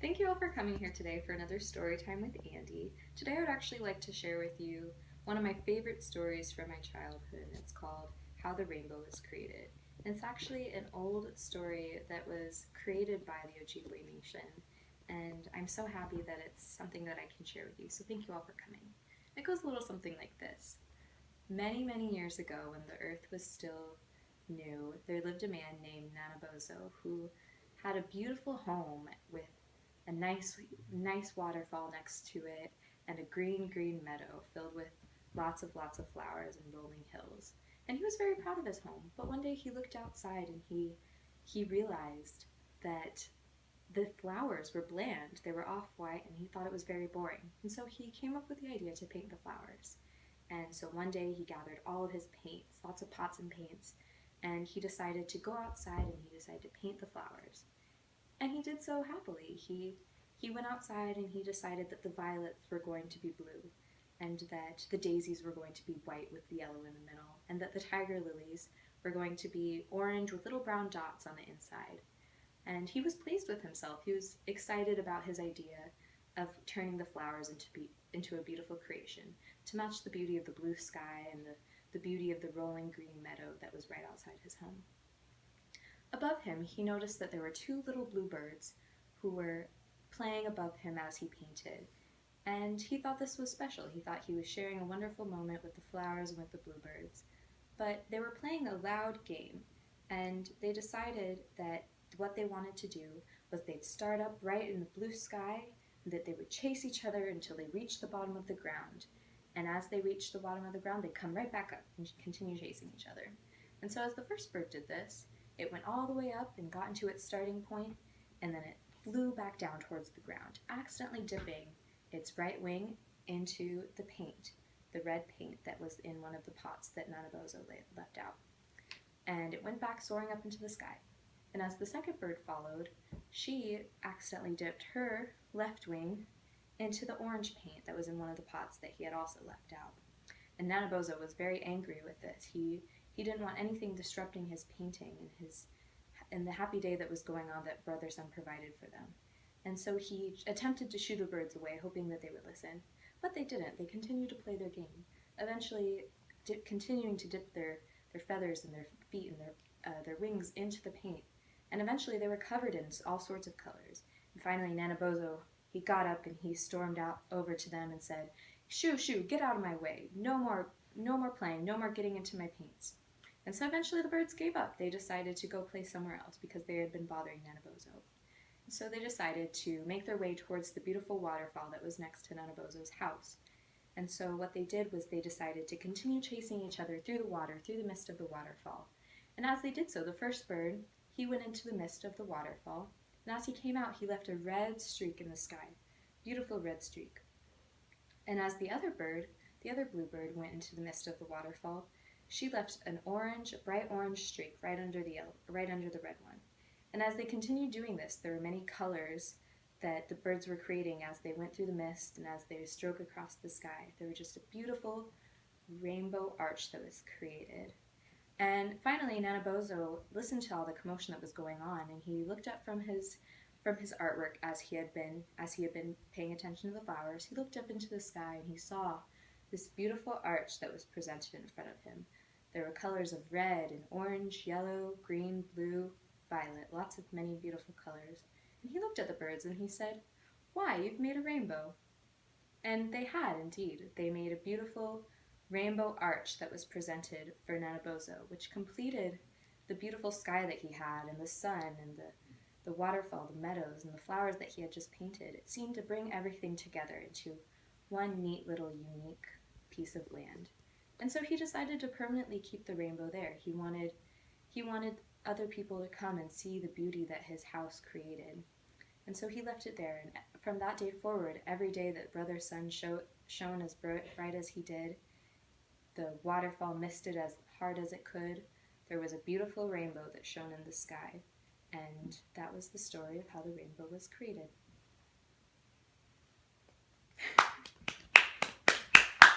Thank you all for coming here today for another story time with Andy. Today I would actually like to share with you one of my favorite stories from my childhood. It's called How the Rainbow Was Created. And it's actually an old story that was created by the Ojibwe Nation, and I'm so happy that it's something that I can share with you. So thank you all for coming. It goes a little something like this. Many, many years ago, when the earth was still new, there lived a man named Nanabozo who had a beautiful home with a nice waterfall next to it, and a green meadow filled with lots of flowers and rolling hills. And he was very proud of his home. But one day he looked outside and he realized that the flowers were bland. They were off-white, and he thought it was very boring. And so he came up with the idea to paint the flowers. And so one day he gathered all of his paints, lots of pots and paints, and he decided to go outside and he decided to paint the flowers. And he did so happily. He went outside and he decided that the violets were going to be blue, and that the daisies were going to be white with the yellow in the middle, and that the tiger lilies were going to be orange with little brown dots on the inside. And he was pleased with himself. He was excited about his idea of turning the flowers into a beautiful creation to match the beauty of the blue sky and the beauty of the rolling green meadow that was right outside his home. Above him, he noticed that there were two little bluebirds who were playing above him as he painted. And he thought this was special. He thought he was sharing a wonderful moment with the flowers and with the bluebirds. But they were playing a loud game, and they decided that what they wanted to do was they'd start up right in the blue sky, and that they would chase each other until they reached the bottom of the ground. And as they reached the bottom of the ground, they'd come right back up and continue chasing each other. And so as the first bird did this, it went all the way up and got into its starting point, and then it flew back down towards the ground, accidentally dipping its right wing into the paint, the red paint that was in one of the pots that Nanabozo left out. And it went back soaring up into the sky. And as the second bird followed, she accidentally dipped her left wing into the orange paint that was in one of the pots that he had also left out. And Nanabozo was very angry with this. He didn't want anything disrupting his painting and the happy day that was going on that Brother Sun provided for them. And so he attempted to shoo the birds away, hoping that they would listen. But they didn't. They continued to play their game, eventually continuing to dip their feathers and their feet and their wings into the paint. And eventually they were covered in all sorts of colors. And finally Nanabozo, he got up and he stormed out over to them and said, "Shoo, shoo, get out of my way. No more playing, no more getting into my paints." And so eventually the birds gave up. They decided to go play somewhere else because they had been bothering Nanabozo. And so they decided to make their way towards the beautiful waterfall that was next to Nanabozo's house. And so what they did was they decided to continue chasing each other through the water, through the mist of the waterfall. And as they did so, the first bird, he went into the mist of the waterfall, and as he came out, he left a red streak in the sky, beautiful red streak. And as the other bluebird, went into the mist of the waterfall, she left an orange, bright orange streak right under the red one. And as they continued doing this, there were many colors that the birds were creating as they went through the mist and as they strode across the sky. There was just a beautiful rainbow arch that was created. And finally, Nanabozo listened to all the commotion that was going on, and he looked up from his artwork as he had been paying attention to the flowers. He looked up into the sky and he saw this beautiful arch that was presented in front of him. There were colors of red and orange, yellow, green, blue, violet, lots of many beautiful colors. And he looked at the birds and he said, "Why, you've made a rainbow." And they had indeed. They made a beautiful rainbow arch that was presented for Nanabozo, which completed the beautiful sky that he had, and the sun, and the waterfall, the meadows, and the flowers that he had just painted. It seemed to bring everything together into one neat little unique piece of land. And so he decided to permanently keep the rainbow there. He wanted other people to come and see the beauty that his house created. And so he left it there, and from that day forward, every day that Brother Sun shone as bright as he did, the waterfall misted as hard as it could, there was a beautiful rainbow that shone in the sky. And that was the story of how the rainbow was created.